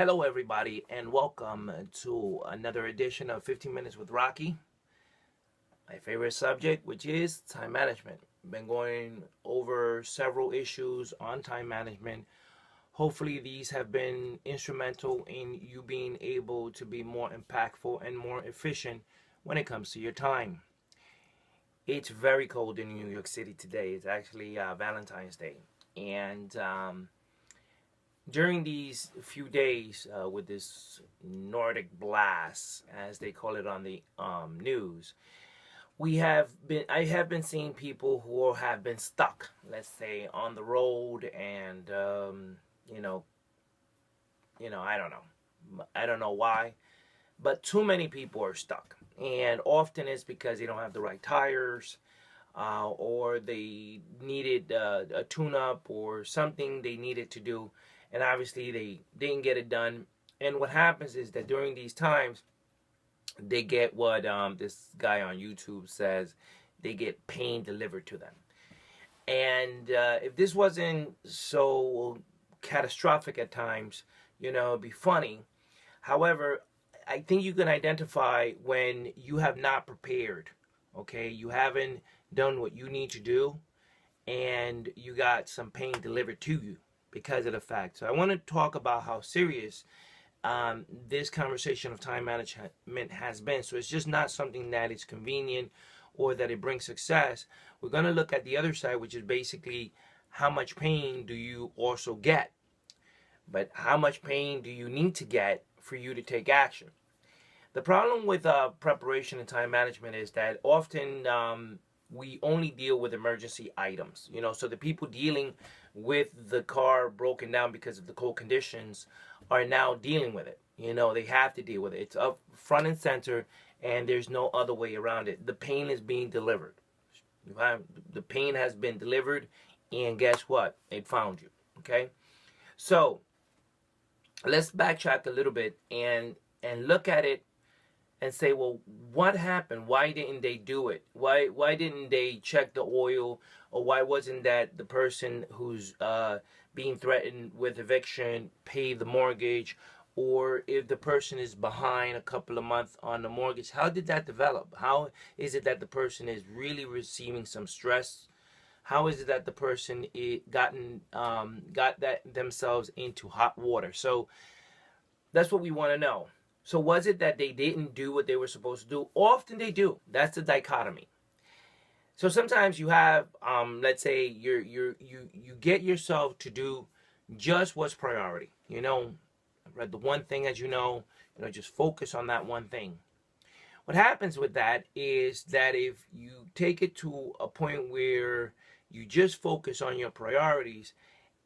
Hello, everybody, and welcome to another edition of 15 Minutes with Rocky. My favorite subject, which is time management. Been going over several issues on time management. Hopefully, these have been instrumental in you being able to be more impactful and more efficient when it comes to your time. It's very cold in New York City today. It's actually Valentine's Day. And during these few days with this Nordic blast, as they call it on the news, I have been seeing people who have been stuck, let's say, on the road, and you know, I don't know why, but too many people are stuck, and often it's because they don't have the right tires. Or they needed a tune-up or something they needed to do, and obviously they didn't get it done. And what happens is that during these times, they get what this guy on YouTube says, they get pain delivered to them. And if this wasn't so catastrophic at times, it'd be funny. However, I think you can identify when you have not prepared. Okay, you haven't done what you need to do, and you got some pain delivered to you because of the fact. So I want to talk about how serious this conversation of time management has been. So it's just not something that is convenient or that it brings success. We're going to look at the other side, which is basically how much pain do you also get, but how much pain do you need to get for you to take action. The problem with preparation and time management is that often we only deal with emergency items. So the people dealing with the car broken down because of the cold conditions are now dealing with it. They have to deal with it. It's up front and center, and there's no other way around it. The pain is being delivered. The pain has been delivered, and guess what? It found you. Okay? So let's backtrack a little bit and look at it and say, well, what happened? Why didn't they do it? Why didn't they check the oil? Or why wasn't that the person who's being threatened with eviction pay the mortgage? Or if the person is behind a couple of months on the mortgage, how did that develop? How is it that the person is really receiving some stress? How is it that the person got that themselves into hot water? So that's what we want to know. So was it that they didn't do what they were supposed to do? Often they do. That's the dichotomy. So sometimes you have, let's say you get yourself to do just what's priority. Read the one thing, as just focus on that one thing. What happens with that is that if you take it to a point where you just focus on your priorities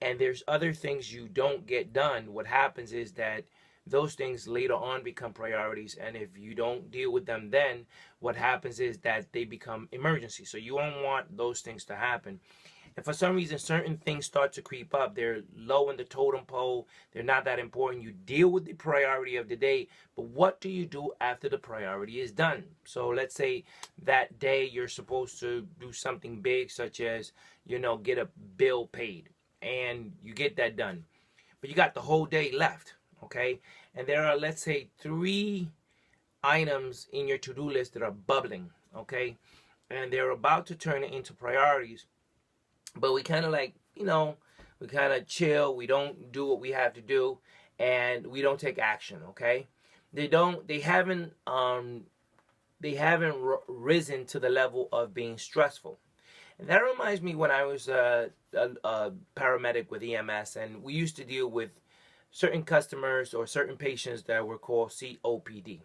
and there's other things you don't get done, what happens is that those things later on become priorities, and if you don't deal with them then, what happens is that they become emergencies. So you don't want those things to happen. And for some reason, certain things start to creep up. They're low in the totem pole. They're not that important. You deal with the priority of the day, but what do you do after the priority is done? So let's say that day you're supposed to do something big, such as, get a bill paid, and you get that done. But you got the whole day left. Okay, and there are, let's say, 3 items in your to-do list that are bubbling. Okay, and they're about to turn it into priorities, but we kind of we kind of chill. We don't do what we have to do, and we don't take action. Okay, they haven't risen to the level of being stressful. And that reminds me when I was a paramedic with EMS, and we used to deal with certain customers or certain patients that were called COPD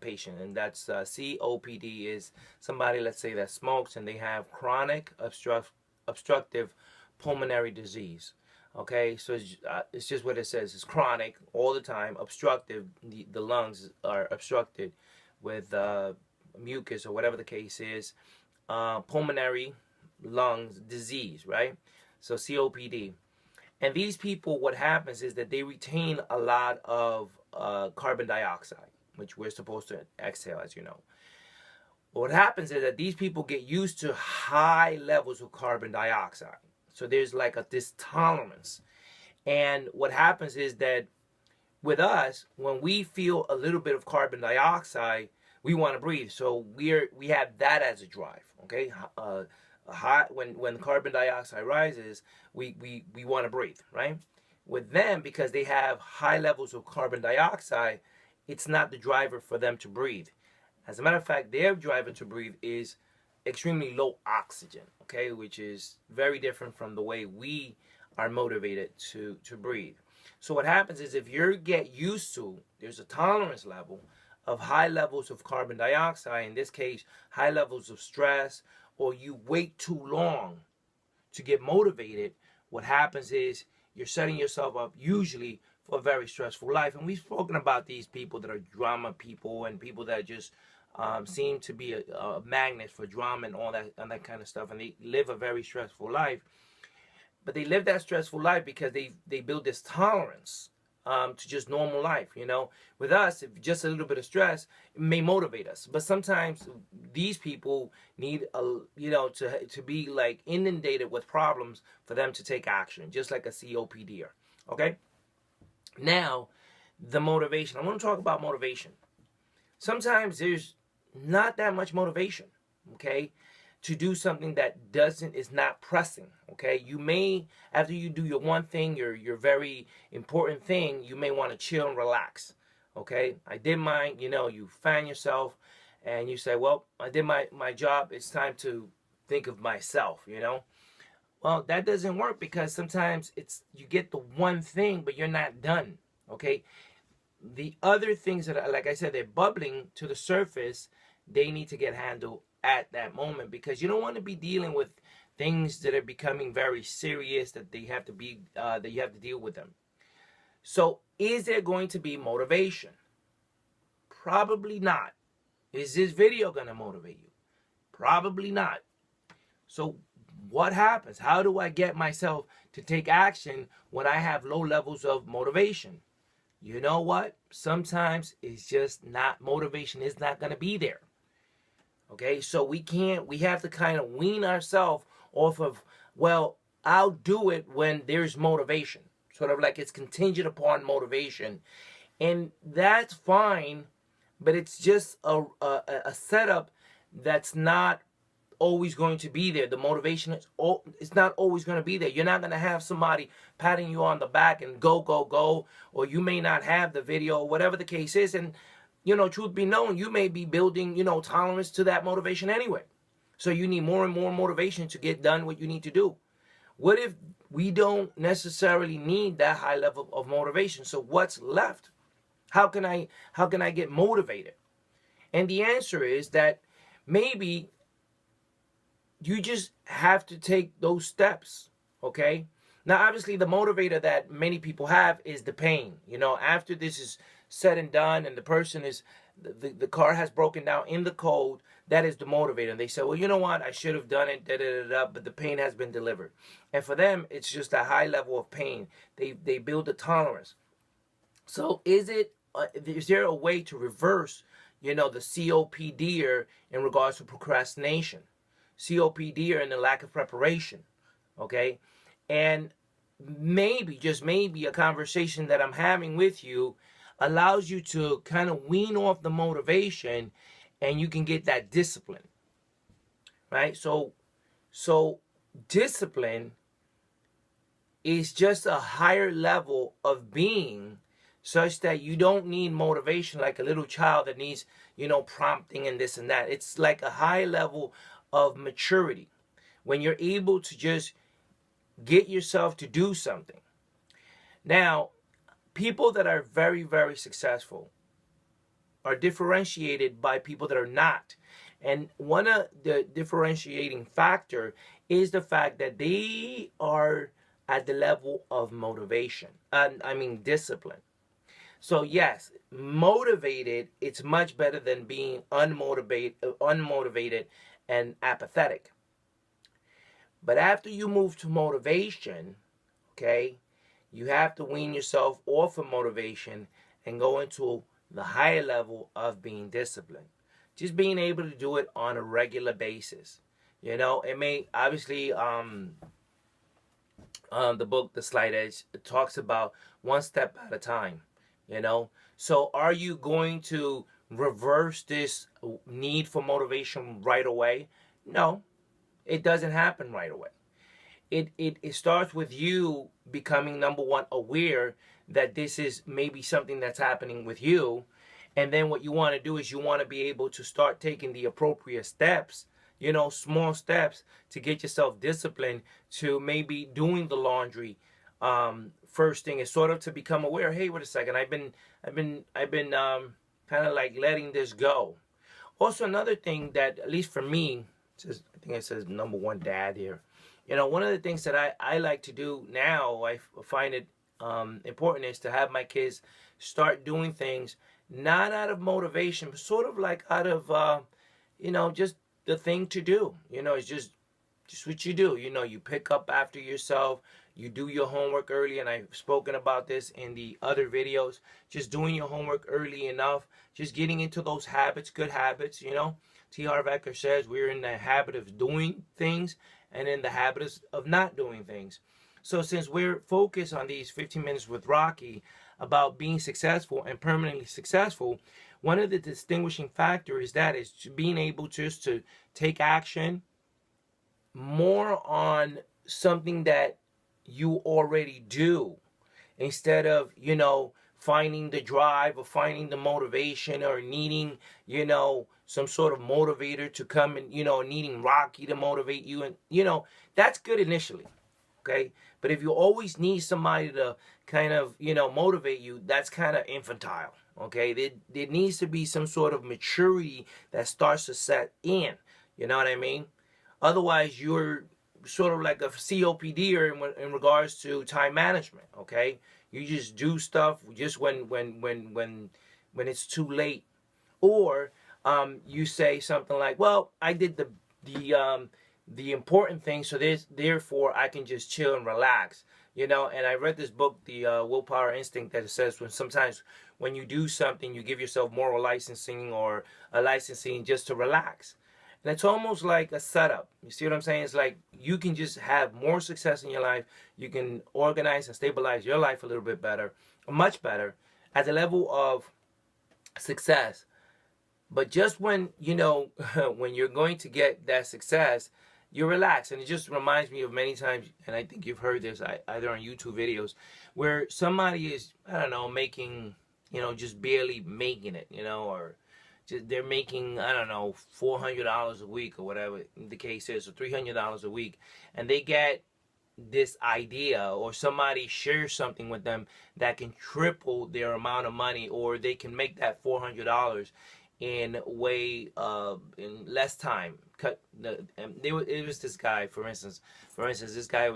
patient, and that's COPD is somebody, let's say, that smokes and they have chronic obstructive pulmonary disease. Okay, so it's just what it says. It's chronic all the time, obstructive. The lungs are obstructed with mucus or whatever the case is. Pulmonary lungs disease, right? So COPD. And these people, what happens is that they retain a lot of carbon dioxide, which we're supposed to exhale, as you know. What happens is that these people get used to high levels of carbon dioxide. So there's like this tolerance. And what happens is that with us, when we feel a little bit of carbon dioxide, we want to breathe. So we have that as a drive. Okay, when carbon dioxide rises, we want to breathe, right? With them, because they have high levels of carbon dioxide, it's not the driver for them to breathe. As a matter of fact, their driver to breathe is extremely low oxygen, okay, which is very different from the way we are motivated to breathe. So what happens is, if you get used to, there's a tolerance level of high levels of carbon dioxide, in this case, high levels of stress, or you wait too long to get motivated, what happens is you're setting yourself up usually for a very stressful life. And we've spoken about these people that are drama people and people that just seem to be a magnet for drama and that kind of stuff. And they live a very stressful life. But they live that stressful life because they build this tolerance to just normal life. With us, if just a little bit of stress, it may motivate us. But sometimes these people need to be like inundated with problems for them to take action, just like a COPDer. Okay. Now, the motivation. I want to talk about motivation. Sometimes there's not that much motivation. Okay. To do something that is not pressing. Okay, you may, after you do your one thing, your very important thing, you may want to chill and relax. Okay, I did mine. You find yourself and you say, well, I did my job, it's time to think of myself. Well, that doesn't work, because sometimes you get the one thing but you're not done. Okay, the other things that, like I said, they're bubbling to the surface, they need to get handled at that moment, because you don't want to be dealing with things that are becoming very serious, that they have to be that you have to deal with them. So is there going to be motivation? Probably not. Is this video going to motivate you? Probably not. So what happens? How do I get myself to take action when I have low levels of motivation? You know what? Sometimes it's just not, motivation is not going to be there. Okay, so we have to kind of wean ourselves off of, well, I'll do it when there's motivation. Sort of like it's contingent upon motivation. And that's fine, but it's just a setup that's not always going to be there. The motivation it's not always going to be there. You're not going to have somebody patting you on the back and go, go, go, or you may not have the video, or whatever the case is. And truth be known, you may be building, tolerance to that motivation anyway. So you need more and more motivation to get done what you need to do. What if we don't necessarily need that high level of motivation? So what's left? How can I get motivated? And the answer is that maybe you just have to take those steps, okay? Now, obviously, the motivator that many people have is the pain. After this is said and done, and the person is, the car has broken down in the cold, that is the motivator. And they say, well, you know what? I should have done it, but the pain has been delivered. And for them, it's just a high level of pain. They build a tolerance. So is there a way to reverse, the COPD in regards to procrastination? COPD and the lack of preparation, okay? And maybe, just maybe, a conversation that I'm having with you allows you to kind of wean off the motivation, and you can get that discipline, right? So discipline is just a higher level of being, such that you don't need motivation like a little child that needs, prompting and this and that. It's like a high level of maturity when you're able to just get yourself to do something. Now, people that are very, very successful are differentiated by people that are not. And one of the differentiating factor is the fact that they are at the level of motivation. Discipline. So yes, motivated, it's much better than being unmotivated and apathetic. But after you move to motivation, okay, you have to wean yourself off of motivation and go into the higher level of being disciplined. Just being able to do it on a regular basis. It may, obviously, the book, The Slight Edge, it talks about one step at a time. you know. So are you going to reverse this need for motivation right away? No, it doesn't happen right away. It starts with you becoming, number one, aware that this is maybe something that's happening with you. And then what you want to do is you want to be able to start taking the appropriate steps, small steps to get yourself disciplined to maybe doing the laundry. First thing is sort of to become aware. Hey, wait a second. I've been kind of like letting this go. Also, another thing that, at least for me, I think it says number one dad here. One of the things that I like to do now, I find it important, is to have my kids start doing things not out of motivation, but sort of like out of, just the thing to do. It's just what you do. You pick up after yourself. You do your homework early, and I've spoken about this in the other videos. Just doing your homework early enough, just getting into those habits, good habits. T. Harv Eker says we're in the habit of doing things and in the habit of not doing things. So since we're focused on these 15 minutes with Rocky about being successful and permanently successful, one of the distinguishing factors is being able just to take action more on something that you already do, instead of, finding the drive or finding the motivation or needing, some sort of motivator to come and, needing Rocky to motivate you. And, that's good initially. Okay. But if you always need somebody to kind of, motivate you, that's kind of infantile. Okay. There needs to be some sort of maturity that starts to set in. You know what I mean? Otherwise, you're sort of like a COPDer in regards to time management. Okay. You just do stuff just when it's too late, or you say something like, "Well, I did the important thing, so therefore I can just chill and relax." And I read this book, The Willpower Instinct, that says sometimes when you do something, you give yourself moral licensing or a licensing just to relax. And it's almost like a setup. You see what I'm saying? It's like you can just have more success in your life. You can organize and stabilize your life a little bit better, much better, at the level of success. But just when, when you're going to get that success, you relax. And it just reminds me of many times, and I think you've heard this either on YouTube videos, where somebody is, I don't know, making, just barely making it, or they're making, I don't know, $400 a week or whatever the case is, or $300 a week, and they get this idea, or somebody shares something with them that can triple their amount of money, or they can make that $400 in in less time. It was this guy, for instance, this guy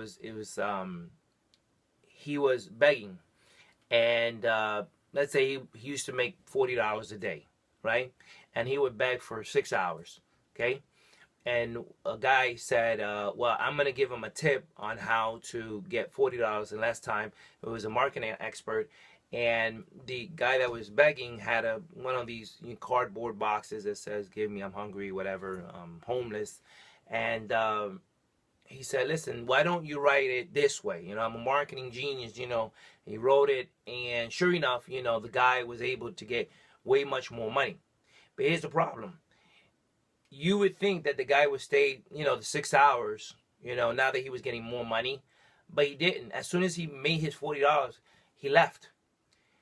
he was begging, and let's say he used to make $40 a day. Right? And he would beg for 6 hours. Okay? And a guy said, well, I'm going to give him a tip on how to get $40 in less time. It was a marketing expert. And the guy that was begging had one of these cardboard boxes that says, "Give me, I'm hungry," whatever, homeless. And he said, "Listen, why don't you write it this way? I'm a marketing genius." He wrote it. And sure enough, the guy was able to get way much more money. But here's the problem. You would think that the guy would stay, the 6 hours, now that he was getting more money. But he didn't. As soon as he made his $40, he left.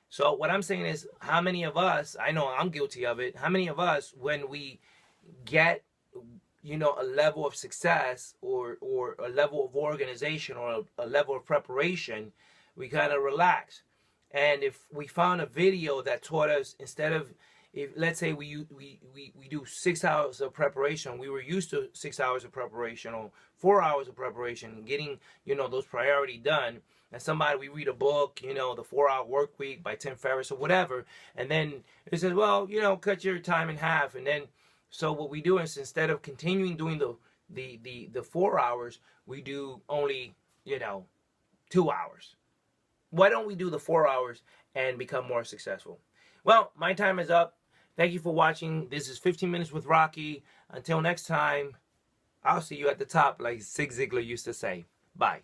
So what I'm saying is, how many of us, I know I'm guilty of it, how many of us, when we get, a level of success or a level of organization or a level of preparation, we kind of relax. And if we found a video that taught us, instead of, let's say we do 6 hours of preparation, we were used to 6 hours of preparation or 4 hours of preparation, getting, those priority done. And we read a book, the 4-Hour Work Week by Tim Ferriss or whatever. And then it says, well, cut your time in half. And then, so what we do is, instead of continuing doing the 4 hours, we do only, 2 hours. Why don't we do the 4 hours and become more successful? Well, my time is up. Thank you for watching. This is 15 Minutes with Rocky. Until next time, I'll see you at the top, like Zig Ziglar used to say. Bye.